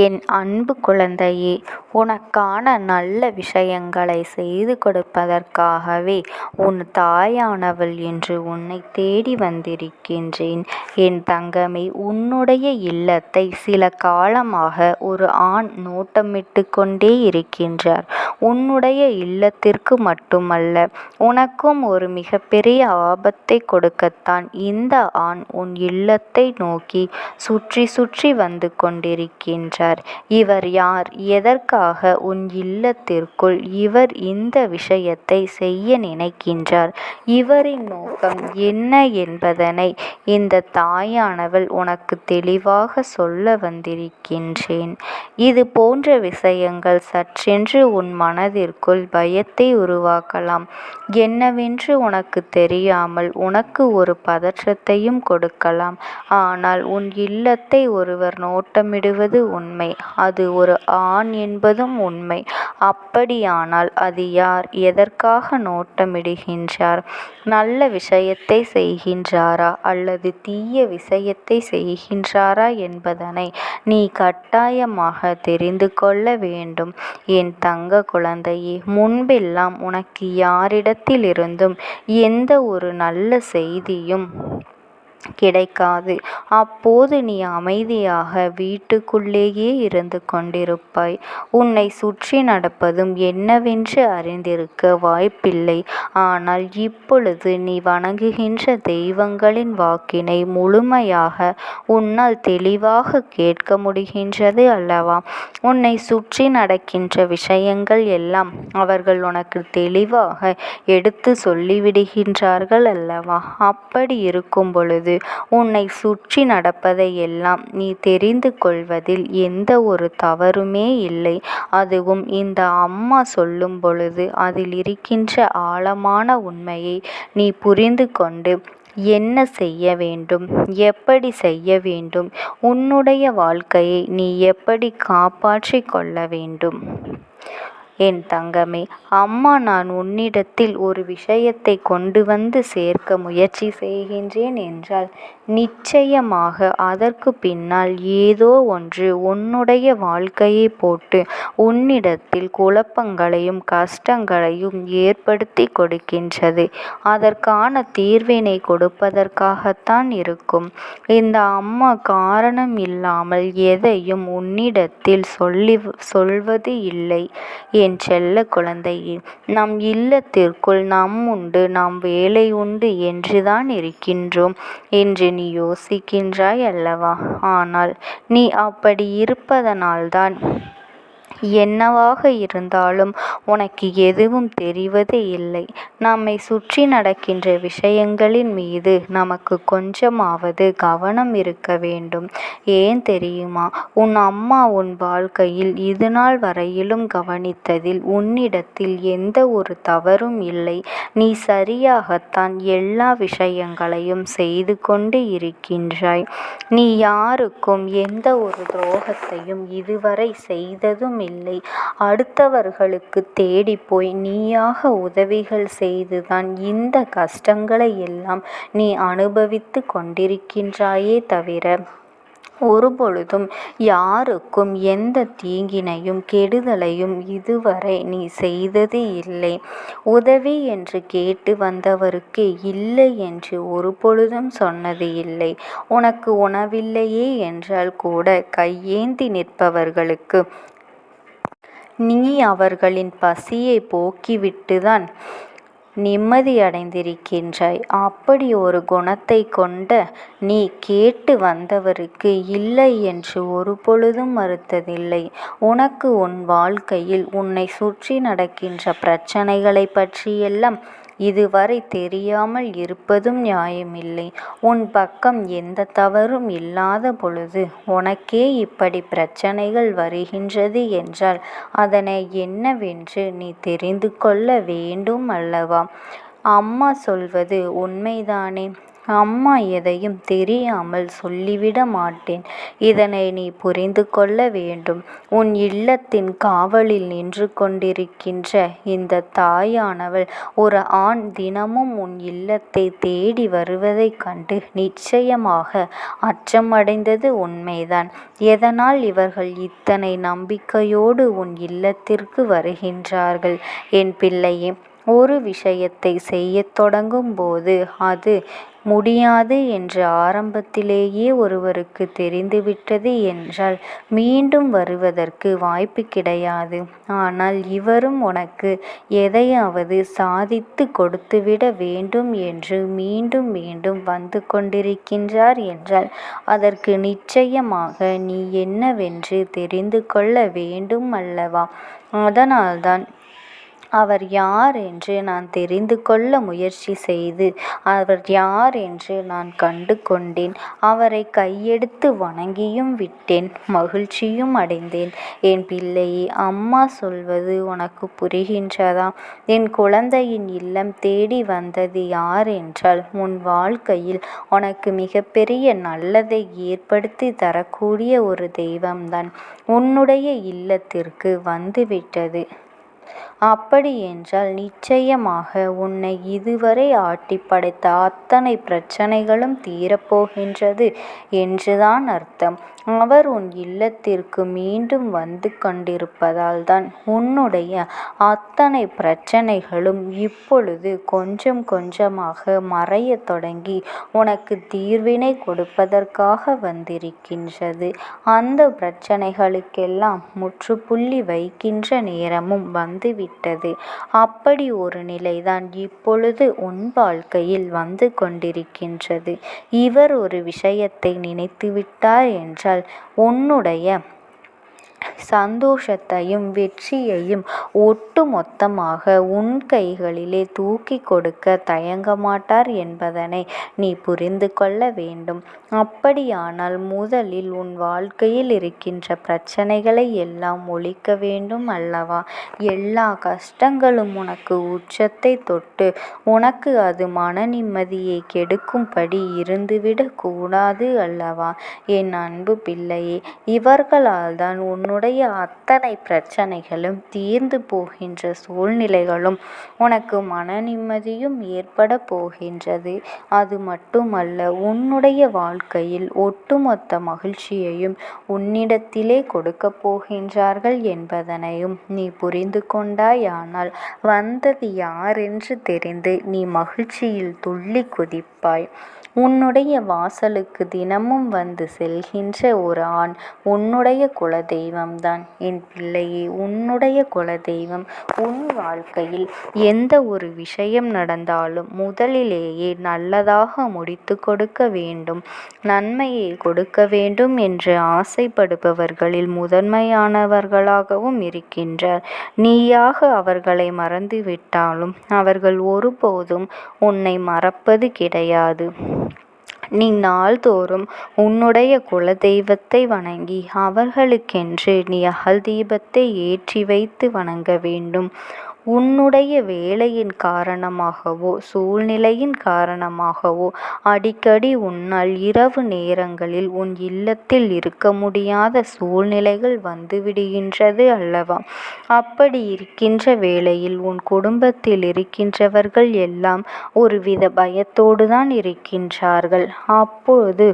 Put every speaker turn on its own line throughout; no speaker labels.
என் அன்பு குழந்தையே, உனக்கான நல்ல விஷயங்களை செய்து கொடுப்பதற்காகவே உன் தாயானவள் இன்று உன்னை தேடி வந்திருக்கின்றேன். என் தங்கமே, உன்னுடைய இல்லத்தை சில காலமாக ஒரு ஆண் நோட்டமிட்டு கொண்டே இருக்கின்றார். உன்னுடைய இல்லத்திற்கு மட்டுமல்ல, உனக்கும் ஒரு மிகப்பெரிய ஆபத்தை கொடுக்கத்தான் இந்த ஆண் உன் இல்லத்தை நோக்கி சுற்றி சுற்றி வந்து கொண்டிருக்கின்றார். இவர் யார்? எதற்காக உன் இல்லத்திற்குள் இவர் இந்த விஷயத்தை செய்ய நினைக்கின்றார்? இவரின் நோக்கம் என்ன என்பதனை இந்த தாயானவள் உனக்கு தெளிவாக சொல்ல வந்திருக்கின்றேன். இது போன்ற விஷயங்கள் சற்றென்று உன் மனதிற்குள் பயத்தை உருவாக்கலாம். என்னவென்று உனக்கு தெரியாமல் உனக்கு ஒரு பதற்றத்தையும் கொடுக்கலாம். ஆனால் உன் இல்லத்தை ஒருவர் நோட்டமிடுவது உண்மை. அது ஒரு ஆண் என்பதும் உண்மை. அப்படியானால் அது யார்? எதற்காக நோட்டமிடுகின்றார்? நல்ல விஷயத்தை செய்கின்றாரா அல்லது தீய விஷயத்தை செய்கின்றாரா என்பதனை நீ கட்டாயமாக தெரிந்து கொள்ள வேண்டும். என் தங்க குழந்தையே, முன்பெல்லாம் உனக்கு யாரிடத்திலிருந்தும் எந்த ஒரு நல்ல செய்தியும் கிடைக்காது. அப்போது நீ அமைதியாக வீட்டுக்குள்ளேயே இருந்து கொண்டிருப்பாய். உன்னை சுற்றி நடப்பதும் என்னவென்று அறிந்திருக்க வாய்ப்பில்லை. ஆனால் இப்பொழுது நீ வணங்குகின்ற தெய்வங்களின் வாக்கினை முழுமையாக உன்னால் தெளிவாக கேட்க முடிகின்றது அல்லவா? உன்னை சுற்றி நடக்கின்ற விஷயங்கள் எல்லாம் அவர்கள் உனக்கு தெளிவாக எடுத்து சொல்லிவிடுகின்றார்கள் அல்லவா? அப்படி இருக்கும் பொழுது உன்னை சுற்றி நடப்பதை எல்லாம் நீ தெரிந்து கொள்வதில் எந்த ஒரு தவறுமே இல்லை. அதுவும் இந்த அம்மா சொல்லும் பொழுது அதில் இருக்கின்ற ஆழமான உண்மையை நீ புரிந்து கொண்டு என்ன செய்ய வேண்டும், எப்படி செய்ய வேண்டும், உன்னுடைய வாழ்க்கையை நீ எப்படி காப்பாற்றிக் கொள்ள வேண்டும். என் தங்கமே, அம்மா நான் உன்னிடத்தில் ஒரு விஷயத்தை கொண்டு வந்து சேர்க்க முயற்சி செய்கின்றேன் என்றால் நிச்சயமாக அதற்கு பின்னால் ஏதோ ஒன்று உன்னுடைய வாழ்க்கையை போட்டு உன்னிடத்தில் குழப்பங்களையும் கஷ்டங்களையும் ஏற்படுத்தி கொடுக்கின்றது. அதற்கான தீர்வினை கொடுப்பதற்காகத்தான் இருக்கும். இந்த அம்மா காரணம் இல்லாமல் எதையும் உன்னிடத்தில் சொல்வது இல்லை. என் செல்ல குழந்தையே, நம் இல்லத்திற்குள் நாம் உண்டு, நாம் வேலை உண்டு என்றுதான் இருக்கின்றோம் என்று நீ யோசிக்கின்றாய் அல்லவா? ஆனால் நீ அப்படி இருப்பதனால்தான் என்னவாக இருந்தாலும் உனக்கு எதுவும் தெரிவது இல்லை. நம்மை சுற்றி நடக்கின்ற விஷயங்களின் மீது நமக்கு கொஞ்சமாவது கவனம் இருக்க வேண்டும். ஏன் தெரியுமா? உன் அம்மா உன் வாழ்க்கையில் இதுநாள் வரையிலும் கவனித்ததில் உன்னிடத்தில் எந்த ஒரு தவறும் இல்லை. நீ சரியாகத்தான் எல்லா விஷயங்களையும் செய்து கொண்டு இருக்கின்றாய். நீ யாருக்கும் எந்த ஒரு துரோகத்தையும் இதுவரை செய்ததும் இல்லை. அடுத்தவர்களுக்கு தேடி போய் நீயாக உதவிகள் செய்துதான் இந்த கஷ்டங்களை எல்லாம் நீ அனுபவித்து கொண்டிருக்கின்றாயே தவிர ஒருபொழுதும் யாருக்கும் எந்த தீங்கினையும் கெடுதலையும் இதுவரை நீ செய்தது இல்லை. உதவி என்று கேட்டு வந்தவருக்கு இல்லை என்று ஒருபொழுதும் சொன்னது இல்லை. உனக்கு உணவில்லையே என்றால் கூட கையேந்தி நிற்பவர்களுக்கு நீ அவர்களின் பசியை போக்கிவிட்டுதான் நிம்மதியடைந்திருக்கின்றாய். அப்படி ஒரு குணத்தை கொண்ட நீ கேட்டு வந்தவருக்கு இல்லை என்று ஒரு பொழுதும் மறுத்ததில்லை. உனக்கு உன் வாழ்க்கையில் உன்னை சுற்றி நடக்கின்ற பிரச்சனைகளை பற்றியெல்லாம் இதுவரை தெரியாமல் இருப்பதும் நியாயமில்லை. உன் பக்கம் எந்த தவறும் இல்லாத பொழுது உனக்கே இப்படி பிரச்சனைகள் வருகின்றது என்றால் அதனை என்னவென்று நீ தெரிந்து கொள்ள வேண்டும் அல்லவா? அம்மா சொல்வது உண்மைதானே? அம்மா எதையும் தெரியாமல் சொல்லிவிட மாட்டேன். இதனை நீ புரிந்து கொள்ள வேண்டும். உன் இல்லத்தின் காவலில் நின்று கொண்டிருக்கின்ற இந்த தாயானவள் ஒரு ஆண் தினமும் உன் இல்லத்தை தேடி வருவதைக் கண்டு நிச்சயமாக அச்சமடைந்தது உண்மைதான். எதனால் இவர்கள் இத்தனை நம்பிக்கையோடு உன் இல்லத்திற்கு வருகின்றார்கள்? என் பிள்ளையே, ஒரு விஷயத்தை செய்யத் தொடங்கும் போது அது முடியாது என்று ஆரம்பத்திலேயே ஒருவருக்கு தெரிந்துவிட்டது என்றால் மீண்டும் வருவதற்கு வாய்ப்பு கிடையாது. ஆனால் இவரும் உனக்கு எதையாவது சாதித்து கொடுத்துவிட வேண்டும் என்று மீண்டும் மீண்டும் வந்து கொண்டிருக்கின்றார் என்றால் அதற்கு நிச்சயமாக நீ என்னவென்று தெரிந்து கொள்ள வேண்டும் அல்லவா? அதனால்தான் அவர் யார் என்று நான் தெரிந்து கொள்ள முயற்சி செய்து அவர் யார் என்று நான் கண்டு கொண்டேன். அவரை கையெடுத்து வணங்கியும் விட்டேன், மகிழ்ச்சியும் அடைந்தேன். என் பிள்ளையே, அம்மா சொல்வது உனக்கு புரிகின்றதா? என் குழந்தையின் இல்லம் தேடி வந்தது யார் என்றால் உன் வாழ்க்கையில் உனக்கு மிகப்பெரிய நல்லதை ஏற்படுத்தி தரக்கூடிய ஒரு தெய்வம்தான் உன்னுடைய இல்லத்திற்கு வந்துவிட்டது. அப்படி என்றால் நிச்சயமாக உன்னை இதுவரை ஆட்டி படைத்த அத்தனை பிரச்சனைகளும் தீரப்போகின்றது என்றுதான் அர்த்தம். அவர் உன் இல்லத்திற்கு மீண்டும் வந்து கொண்டிருப்பதால் தான் உன்னுடைய அத்தனை பிரச்சனைகளும் இப்பொழுது கொஞ்சம் கொஞ்சமாக மறைய தொடங்கி உனக்கு தீர்வினை கொடுப்பதற்காக வந்திருக்கின்றது. அந்த பிரச்சனைகளுக்கெல்லாம் முற்றுப்புள்ளி வைக்கின்ற நேரமும் வந்துவிட்டது. அப்படி ஒரு நிலைதான் இப்பொழுது உன் வாழ்க்கையில் வந்து கொண்டிருக்கின்றது. இவர் ஒரு விஷயத்தை நினைத்துவிட்டார் என்றால் உன்னுடைய சந்தோஷத்தையும் வெற்றியையும் ஒட்டு மொத்தமாக உன் கைகளிலே தூக்கி கொடுக்க தயங்க மாட்டார் என்பதனை நீ புரிந்து கொள்ள வேண்டும். அப்படியானால் முதலில் உன் வாழ்க்கையில் இருக்கின்ற பிரச்சனைகளை எல்லாம் ஒழிக்க வேண்டும் அல்லவா? எல்லா கஷ்டங்களும் உனக்கு உச்சத்தை தொட்டு உனக்கு அது மன நிம்மதியை கெடுக்கும்படி இருந்துவிடக் கூடாது அல்லவா? என் அன்பு பிள்ளையே, இவர்களால் தான் உன்னுடைய அத்தனை பிரச்சனைகளும் தீர்ந்து போகின்ற சூழ்நிலைகளும் உனக்கு மன நிம்மதியும் ஏற்பட போகின்றது. அது மட்டுமல்ல, உன்னுடைய வாழ்க்கையில் ஒட்டுமொத்த மகிழ்ச்சியையும் உன்னிடத்திலே கொடுக்கப் போகின்றார்கள் என்பதனையும் நீ புரிந்து கொண்டாயானால் வந்தது யாரென்று தெரிந்து நீ மகிழ்ச்சியில் துள்ளி குதிப்பாய். உன்னுடைய வாசலுக்கு தினமும் வந்து செல்கின்ற ஒரு ஆண் உன்னுடைய குலதெய்வம்தான். என் பிள்ளையே, உன்னுடைய குலதெய்வம் உன் வாழ்க்கையில் எந்த ஒரு விஷயம் நடந்தாலும் முதலிலேயே நல்லதாக முடித்து கொடுக்க வேண்டும், நன்மையை கொடுக்க வேண்டும் என்று ஆசைப்படுபவர்களில் முதன்மையானவர்களாகவும் இருக்கின்றார். நீயாக அவர்களை மறந்துவிட்டாலும் அவர்கள் ஒருபோதும் உன்னை மறப்பது கிடையாது. நீ நாள்தோறும் உன்னுடைய குலதெய்வத்தை வணங்கி அவர்களுக்கென்று நீ அகல் தீபத்தை ஏற்றி வைத்து வணங்க வேண்டும். உன்னுடைய வேலையின் காரணமாகவோ சூழ்நிலையின் காரணமாகவோ அடிக்கடி உன்னால் இரவு நேரங்களில் உன் இல்லத்தில் இருக்க முடியாத சூழ்நிலைகள் வந்துவிடுகின்றது அல்லவா? அப்படி இருக்கின்ற வேளையில் உன் குடும்பத்தில் இருக்கின்றவர்கள் எல்லாம் ஒருவித பயத்தோடு தான் இருக்கின்றார்கள். அப்பொழுது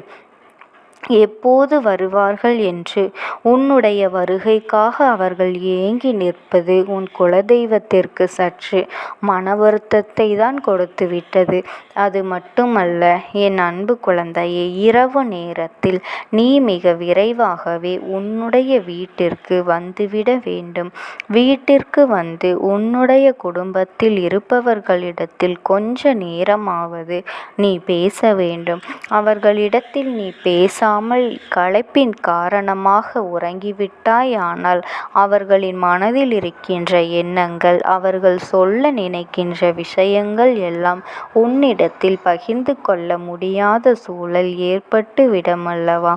எப்போது வருவார்கள் என்று உன்னுடைய வருகைக்காக அவர்கள் ஏங்கி நிற்பது உன் குலதெய்வத்திற்கு சற்று மன வருத்தத்தை தான் கொடுத்துவிட்டது. அது மட்டுமல்ல என் அன்பு குழந்தையே, இரவு நேரத்தில் நீ மிக விரைவாகவே உன்னுடைய வீட்டிற்கு வந்துவிட வேண்டும். வீட்டிற்கு வந்து உன்னுடைய குடும்பத்தில் இருப்பவர்களிடத்தில் கொஞ்ச நேரமாவது நீ பேச வேண்டும். அவர்களிடத்தில் நீ பேச பேசாமல் களைப்பின் காரணமாக உறங்கிவிட்டாயானால் அவர்களின் மனதில் இருக்கின்ற எண்ணங்கள், அவர்கள் சொல்ல நினைக்கின்ற விஷயங்கள் எல்லாம் உன்னிடத்தில் பகிர்ந்து கொள்ள முடியாத சூழல் ஏற்பட்டு விடுமல்லவா?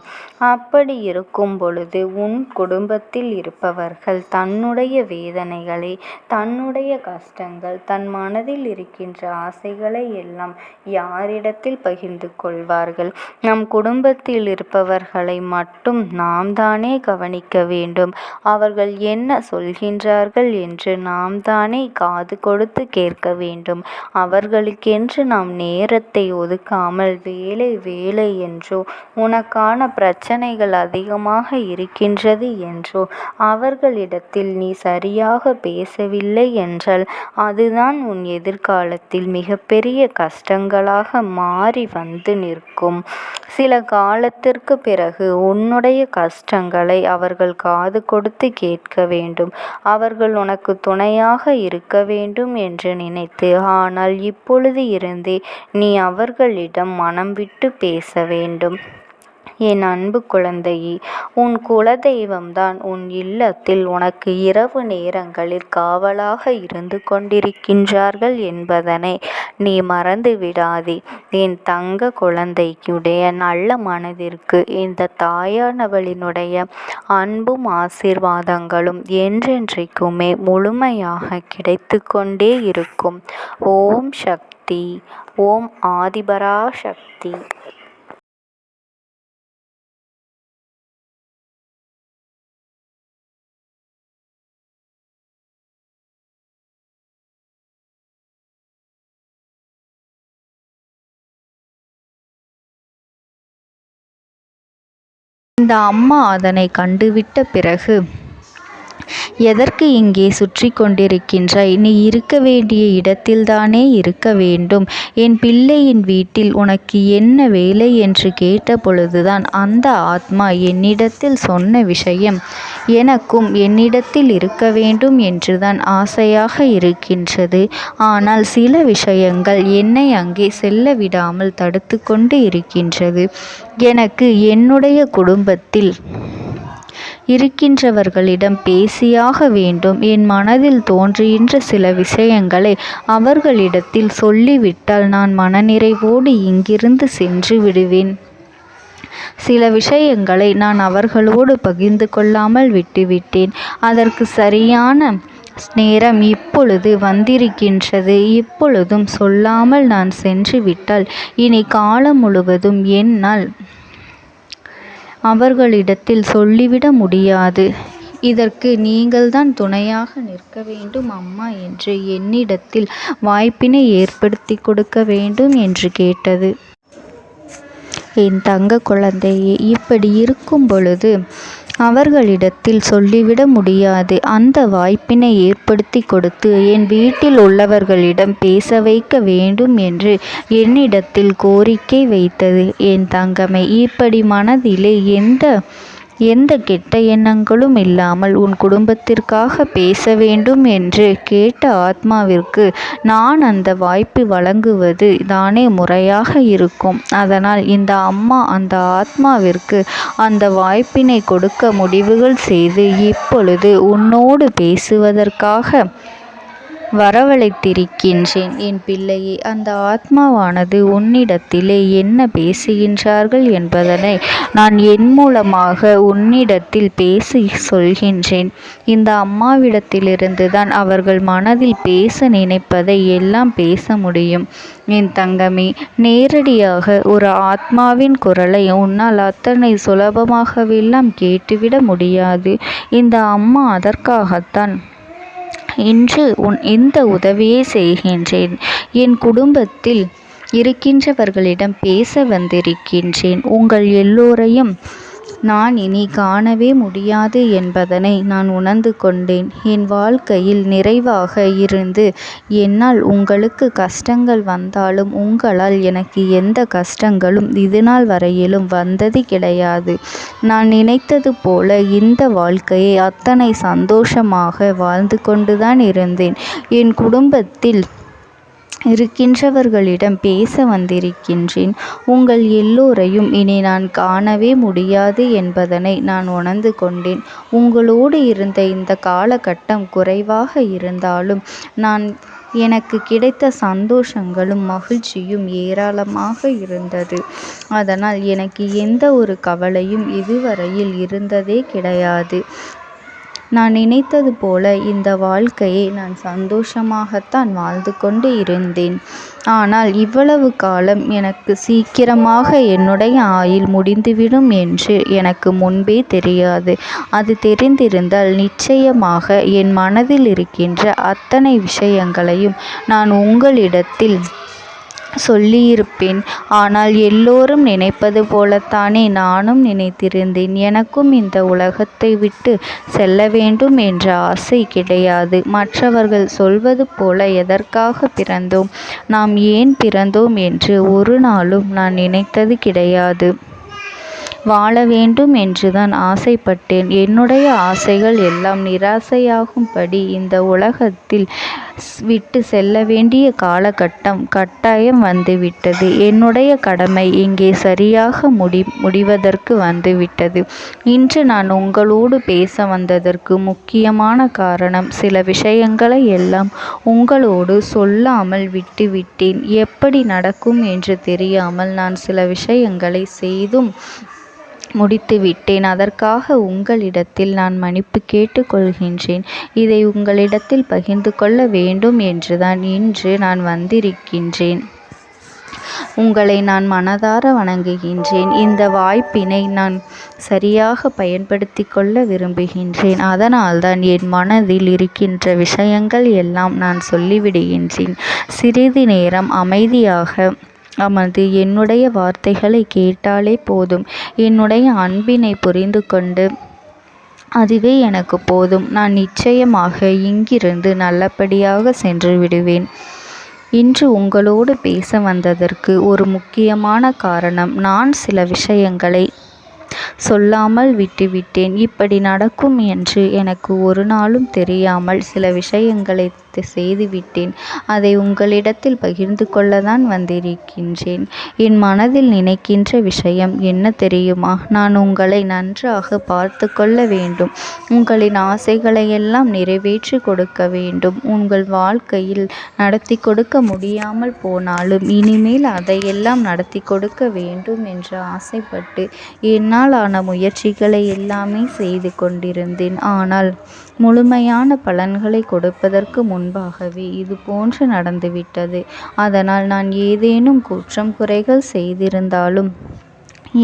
அப்படி இருக்கும் பொழுது உன் குடும்பத்தில் இருப்பவர்கள் தன்னுடைய வேதனைகளை, தன்னுடைய கஷ்டங்கள், தன் மனதில் இருக்கின்ற ஆசைகளை எல்லாம் யாரிடத்தில் பகிர்ந்து கொள்வார்கள்? நம் குடும்பத்தில் இருப்பவர்களை மட்டும் நாம் தானே கவனிக்க வேண்டும். அவர்கள் என்ன சொல்கின்றார்கள் என்று நாம் தானே காது கொடுத்து கேட்க வேண்டும். அவர்களுக்கென்று நாம் நேரத்தை ஒதுக்காமல் வேலை வேலை என்றோ, உனக்கான பிரச்சனைகள் அதிகமாக இருக்கின்றது என்றோ, அவர்களிடத்தில் நீ சரியாக பேசவில்லை என்றால் அதுதான் உன் எதிர்காலத்தில் மிகப்பெரிய கஷ்டங்களாக மாறி வந்து நிற்கும். சில காலத்திற்கு பிறகு உன்னுடைய கஷ்டங்களை அவர்கள் காது கொடுத்து கேட்க வேண்டும். அவர்கள் உனக்கு துணையாக இருக்க வேண்டும் என்று நினைத்து, ஆனால் இப்பொழுது இருந்தே நீ அவர்களிடம் மனம் விட்டு பேச வேண்டும். என் அன்பு குழந்தையே, உன் குலதெய்வம்தான் உன் இல்லத்தில் உனக்கு இரவு நேரங்களில் காவலாக இருந்து கொண்டிருக்கின்றார்கள் என்பதனை நீ மறந்து விடாதே. என் தங்க குழந்தைக்குடைய நல்ல மனதிற்கு இந்த தாயானவளினுடைய அன்பும் ஆசீர்வாதங்களும் என்றென்றைக்குமே முழுமையாக கிடைத்து கொண்டே இருக்கும். ஓம் சக்தி. ஓம் ஆதிபரா சக்தி. இந்த அம்மா அதனை கண்டுவிட்ட பிறகு, எதற்கு இங்கே சுற்றி கொண்டிருக்கின்றாய்? நீ இருக்க வேண்டிய இடத்தில்தானே இருக்க வேண்டும். என் பிள்ளையின் வீட்டில் உனக்கு என்ன வேலை என்று கேட்ட பொழுதுதான் அந்த ஆத்மா என்னிடத்தில் சொன்ன விஷயம், எனக்கும் என்னிடத்தில் இருக்க வேண்டும் என்றுதான் ஆசையாக இருக்கின்றது. ஆனால் சில விஷயங்கள் என்னை அங்கே செல்ல விடாமல் தடுத்து கொண்டு இருக்கின்றது. எனக்கு என்னுடைய குடும்பத்தில் இருக்கின்றவர்களிடம் பேசியாக வேண்டும். என் மனதில் தோன்றுகின்ற சில விஷயங்களை அவர்களிடத்தில் சொல்லிவிட்டால் நான் மனநிறைவோடு இங்கிருந்து சென்று விடுவேன். சில விஷயங்களை நான் அவர்களோடு பகிர்ந்து கொள்ளாமல் விட்டுவிட்டேன். அதற்கு சரியான நேரம் இப்பொழுது வந்திருக்கின்றது. இப்பொழுதும் சொல்லாமல் நான் சென்று விட்டால் இனி காலம் முழுவதும் என்னால் அவர்களிடத்தில் சொல்லிவிட முடியாது. இதற்கு நீங்கள்தான் துணையாக நிற்க வேண்டும் அம்மா என்று என்னிடத்தில் வாய்ப்பினை ஏற்படுத்தி கொடுக்க வேண்டும் என்று கேட்டது. என் தங்க குழந்தையே, இப்படி இருக்கும் பொழுது அவர்களிடத்தில் சொல்லிவிட முடியாது. அந்த வாய்ப்பினை ஏற்படுத்தி கொடுத்து என் வீட்டில் உள்ளவர்களிடம் பேச வைக்க வேண்டும் என்று என்னிடத்தில் கோரிக்கை வைத்தது. என் தங்கமே, இப்படி மனதிலே எந்த கெட்ட எண்ணங்களும் இல்லாமல் உன் குடும்பத்திற்காக பேச வேண்டும் என்று கேட்ட ஆத்மாவிற்கு நான் அந்த வாய்ப்பு வழங்குவது தானே முறையாக இருக்கும். அதனால் இந்த அம்மா அந்த ஆத்மாவிற்கு அந்த வாய்ப்பினை கொடுக்க முடிவுகள் செய்து இப்பொழுது உன்னோடு பேசுவதற்காக வரவழைத்திருக்கின்றேன். என் பிள்ளையே, அந்த ஆத்மாவானது உன்னிடத்திலே என்ன பேசுகின்றார்கள் என்பதனை நான் என் மூலமாக உன்னிடத்தில் பேசி சொல்கின்றேன். இந்த அம்மாவிடத்திலிருந்து தான் அவர்கள் மனதில் பேச நினைப்பதை எல்லாம் பேச முடியும். என் தங்கமே, நேரடியாக ஒரு ஆத்மாவின் குரலை உன்னால் அத்தனை சுலபமாகவெல்லாம் கேட்டுவிட முடியாது. இந்த அம்மா அதற்காகத்தான் இன்று இந்த உதவியை செய்கின்றேன். என் குடும்பத்தில் இருக்கின்றவர்களிடம் பேச வந்திருக்கின்றேன். உங்கள் எல்லோரையும் நான் இனி காணவே முடியாது என்பதனை நான் உணர்ந்து கொண்டேன். என் வாழ்க்கையில் நிறைவாக இருந்து என்னால் உங்களுக்கு கஷ்டங்கள் வந்தாலும் உங்களால் எனக்கு எந்த கஷ்டங்களும் இதுநாள் வரையிலும் வந்தது கிடையாது. நான் நினைத்தது போல இந்த வாழ்க்கையை அத்தனை சந்தோஷமாக வாழ்ந்து கொண்டுதான் இருந்தேன். என் குடும்பத்தில் இருக்கின்றவர்களிடம் பேச வந்திருக்கின்றேன். உங்கள் எல்லோரையும் இனி நான் காணவே முடியாது என்பதனை நான் உணர்ந்து கொண்டேன். உங்களோடு இருந்த இந்த காலகட்டம் குறைவாக இருந்தாலும் எனக்கு கிடைத்த சந்தோஷங்களும் மகிழ்ச்சியும் ஏராளமாக இருந்தது. அதனால் எனக்கு எந்த ஒரு கவலையும் இதுவரையில் இருந்ததே கிடையாது. நான் நினைத்தது போல இந்த வாழ்க்கையை நான் சந்தோஷமாகத்தான் வாழ்ந்து கொண்டு இருந்தேன். ஆனால் இவ்வளவு காலம் எனக்கு சீக்கிரமாக என்னுடைய ஆயுள் முடிந்துவிடும் என்று எனக்கு முன்பே தெரியாது. அது தெரிந்திருந்தால் நிச்சயமாக என் மனதில் இருக்கின்ற அத்தனை விஷயங்களையும் நான் உங்களிடத்தில் சொல்லியிருப்பேன். ஆனால் எல்லோரும் நினைப்பது போலத்தானே நானும் நினைத்திருந்தேன். எனக்கும் இந்த உலகத்தை விட்டு செல்ல வேண்டும் என்ற ஆசை கிடையாது. மற்றவர்கள் சொல்வது போல எதற்காக பிறந்தோம், நாம் ஏன் பிறந்தோம் என்று ஒரு நாளும் நான் நினைத்தது கிடையாது. வாழ வேண்டும் என்றுதான் ஆசைப்பட்டேன். என்னுடைய ஆசைகள் எல்லாம் நிராசையாகும்படி இந்த உலகத்தில் விட்டு செல்ல வேண்டிய காலகட்டம் கட்டாயம் வந்துவிட்டது. என்னுடைய கடமை இங்கே சரியாக முடிவதற்கு வந்துவிட்டது. இன்று நான் உங்களோடு பேச வந்ததற்கு முக்கியமான காரணம், சில விஷயங்களை எல்லாம் உங்களோடு சொல்லாமல் விட்டுவிட்டேன். எப்படி நடக்கும் என்று தெரியாமல் நான் சில விஷயங்களை செய்தும் முடித்துவிட்டேன். அதற்காக உங்களிடத்தில் நான் மன்னிப்பு கேட்டுக்கொள்கின்றேன். இதை உங்களிடத்தில் பகிர்ந்து கொள்ள வேண்டும் என்றுதான் இன்று நான் வந்திருக்கின்றேன். உங்களை நான் மனதார வணங்குகின்றேன். இந்த வாய்ப்பினை நான் சரியாக பயன்படுத்தி கொள்ள விரும்புகின்றேன். அதனால்தான் என் மனதில் இருக்கின்ற விஷயங்கள் எல்லாம் நான் சொல்லிவிடுகின்றேன். சிறிது நேரம் அமைதியாக அமர்ந்து என்னுடைய வார்த்தைகளை கேட்டாலே போதும். என்னுடைய அன்பினை புரிந்து கொண்டு அதுவே எனக்கு போதும். நான் நிச்சயமாக இங்கிருந்து நல்லபடியாக சென்று விடுவேன். இன்று உங்களோடு பேச வந்ததற்கு ஒரு முக்கியமான காரணம், நான் சில விஷயங்களை சொல்லாமல் விட்டுவிட்டேன். இப்படி நடக்கும் என்று எனக்கு ஒரு நாளும் தெரியாமல் சில விஷயங்களை செய்துவிட்டேன். அதை உங்களிடத்தில் பகிர்ந்து கொள்ளத்தான் வந்திருக்கின்றேன். என் மனதில் நினைக்கின்ற விஷயம் என்ன தெரியுமா? நான் உங்களை நன்றாக பார்த்து கொள்ள வேண்டும். உங்களின் ஆசைகளை எல்லாம் நிறைவேற்றி கொடுக்க வேண்டும். உங்கள் வாழ்க்கையில் நடத்தி கொடுக்க முடியாமல் போனாலும் இனிமேல் அதையெல்லாம் நடத்தி கொடுக்க வேண்டும் என்று ஆசைப்பட்டு என்னால் ஆன முயற்சிகளை எல்லாமே செய்து கொண்டிருந்தேன். ஆனால் முழுமையான பலன்களை கொடுப்பதற்கு முன்பாகவே இது போன்று நடந்துவிட்டது. அதனால் நான் ஏதேனும் குற்றம் குறைகள் செய்திருந்தாலும்,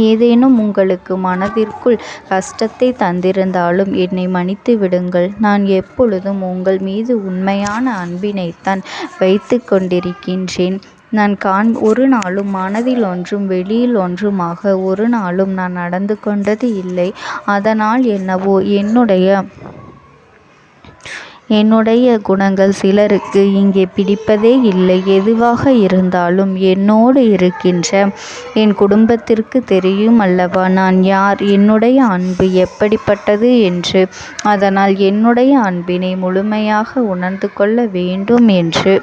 ஏதேனும் உங்களுக்கு மனதிற்குள் கஷ்டத்தை தந்திருந்தாலும் என்னை மன்னித்து விடுங்கள். நான் எப்பொழுதும் உங்கள் மீது உண்மையான அன்பினைத்தான் வைத்து கொண்டிருக்கின்றேன். நான் ஒரு நாளும் மனதில் ஒன்றும் வெளியில் ஒன்றுமாக ஒரு நாளும் நான் நடந்து கொண்டது இல்லை. அதனால் என்னவோ என்னுடைய குணங்கள் சிலருக்கு இங்கே பிடிப்பதே இல்லை. எதுவாக இருந்தாலும் என்னோடு இருக்கின்ற என் குடும்பத்திற்கு தெரியும் அல்லவா நான் யார், என்னுடைய அன்பு எப்படிப்பட்டது என்று. அதனால் என்னுடைய அன்பினை முழுமையாக உணர்ந்து கொள்ள வேண்டும் என்று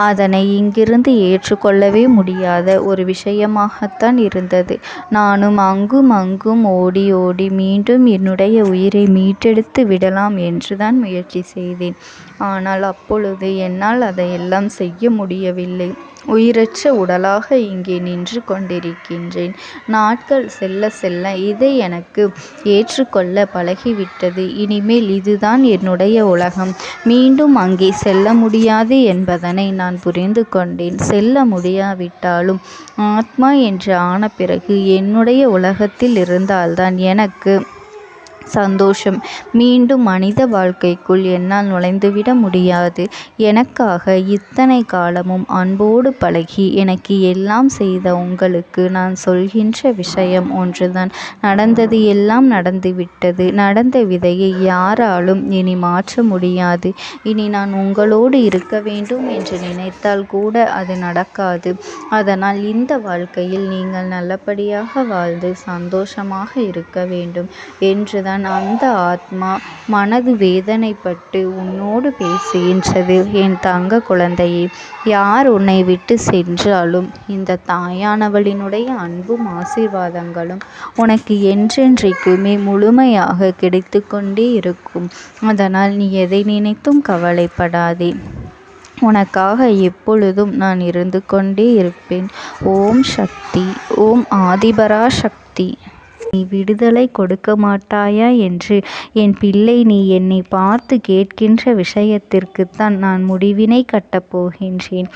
அதனை இங்கிருந்து ஏற்றுக்கொள்ளவே முடியாத ஒரு விஷயமாகத்தான் இருந்தது. நானும் அங்கும் அங்கும் ஓடி ஓடி மீண்டும் என்னுடைய உயிரை மீட்டெடுத்து விடலாம் என்றுதான் முயற்சி செய்தேன். ஆனால் அப்பொழுது என்னால் அதையெல்லாம் செய்ய முடியவில்லை. உயிரற்ற உடலாக இங்கே நின்று கொண்டிருக்கின்றேன். நாட்கள் செல்ல செல்ல இதை எனக்கு ஏற்றுக்கொள்ள பழகிவிட்டது. இனிமேல் இதுதான் என்னுடைய உலகம். மீண்டும் அங்கே செல்ல முடியாது என்பதனை நான் புரிந்து கொண்டேன். செல்ல முடியாவிட்டாலும் ஆத்மா என்று ஆன பிறகு என்னுடைய உலகத்தில் இருந்தால்தான் எனக்கு சந்தோஷம். மீண்டும் மனித வாழ்க்கைக்குள் என்னால் நுழைந்துவிட முடியாது. எனக்காக இத்தனை காலமும் அன்போடு பழகி எனக்கு எல்லாம் செய்த உங்களுக்கு நான் சொல்கின்ற விஷயம் ஒன்றுதான். நடந்தது எல்லாம் நடந்துவிட்டது. நடந்த விதையை யாராலும் இனி மாற்ற முடியாது. இனி நான் உங்களோடு இருக்க வேண்டும் என்று நினைத்தால் கூட அது நடக்காது. அதனால் இந்த வாழ்க்கையில் நீங்கள் நல்லபடியாக வாழ்ந்து சந்தோஷமாக இருக்க வேண்டும் என்றுதான் அப்போதுதான் அந்த ஆத்மா மனது வேதனைப்பட்டு உன்னோடு பேசுகின்றது. என் தங்க குழந்தையே, யார் உன்னை விட்டு சென்றாலும் இந்த தாயானவளினுடைய அன்பும் ஆசீர்வாதங்களும் உனக்கு என்றென்றைக்குமே முழுமையாக கிடைத்து கொண்டே இருக்கும். அதனால் நீ எதை நினைத்தும் கவலைப்படாதே. உனக்காக எப்பொழுதும் நான் இருந்து கொண்டே இருப்பேன். ஓம் சக்தி. ஓம் ஆதிபரா சக்தி. நீ விடுதலை கொடுக்க மாட்டாயா என்று என் பிள்ளை நீ என்னை பார்த்து கேட்கின்ற விஷயத்திற்குத்தான் நான் முடிவினை கட்டப் போகின்றேன்.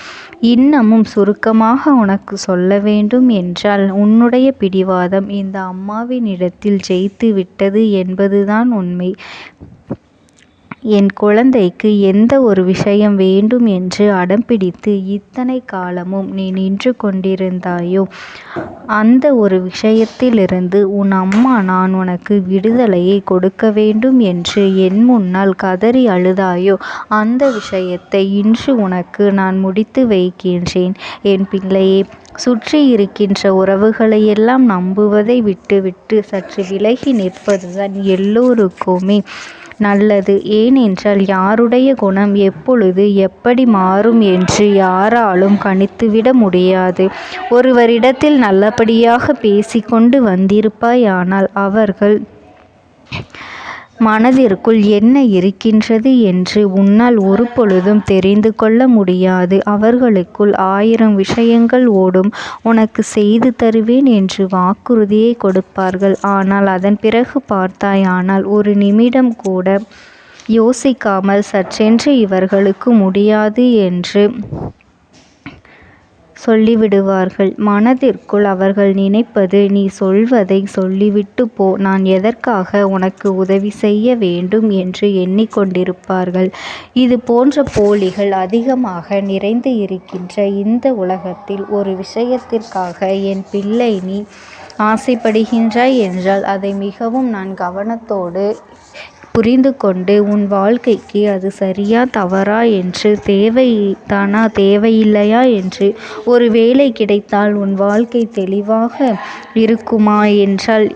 இன்னமும் சுருக்கமாக உனக்கு சொல்ல வேண்டும் என்றால், உன்னுடைய பிடிவாதம் இந்த அம்மாவினிடத்தில் ஜெயித்து விட்டது என்பதுதான் உண்மை. என் குழந்தைக்கு எந்த ஒரு விஷயம் வேண்டும் என்று அடம்பிடித்து இத்தனை காலமும் நீ நின்று கொண்டிருந்தாயோ, அந்த ஒரு விஷயத்திலிருந்து உன் அம்மா நான் உனக்கு விடுதலையை கொடுக்க வேண்டும் என்று என் முன்னால் கதறி அழுதாயோ, அந்த விஷயத்தை இன்று உனக்கு நான் முடித்து வைக்கின்றேன். என் பிள்ளையே, சுற்றி இருக்கின்ற உறவுகளையெல்லாம் நம்புவதை விட்டுவிட்டு சற்று விலகி நிற்பதுதான் எல்லோருக்குமே நல்லது. ஏனென்றால் யாருடைய குணம் எப்பொழுது எப்படி மாறும் என்று யாராலும் கணித்துவிட முடியாது. ஒருவரிடத்தில் நல்லபடியாக பேசிக்கொண்டு வந்திருப்பாயானால் அவர்கள் மனதிற்குள் என்ன இருக்கின்றது என்று உன்னால் ஒரு பொழுதும் தெரிந்து கொள்ள முடியாது. அவர்களுக்குள் 1000 விஷயங்கள் ஓடும். உனக்கு செய்து தருவேன் என்று வாக்குறுதியை கொடுப்பார்கள். ஆனால் அதன் பிறகு பார்த்தாயானால் ஒரு நிமிடம் கூட யோசிக்காமல் சற்றென்று இவர்களுக்கு முடியாது என்று சொல்லிவிடுவார்கள். மனதிற்குள் அவர்கள் நினைப்பது, நீ சொல்வதை சொல்லிவிட்டு போ, நான் எதற்காக உனக்கு உதவி செய்ய வேண்டும் என்று எண்ணிக்கொண்டிருப்பார்கள். இது போன்ற போலிகள் அதிகமாக நிறைந்து இருக்கின்ற இந்த உலகத்தில் ஒரு விஷயத்திற்காக என் பிள்ளை நீ ஆசைப்படுகின்றாய் என்றால் அதை மிகவும் நான் கவனத்தோடு புரிந்து கொண்டு உன் வாழ்க்கைக்கு அது சரியா தவறா என்று, தேவைதானா தேவையில்லையா என்று, ஒரு வேலை கிடைத்தால் உன் வாழ்க்கை தெளிவாக இருக்குமா என்றால்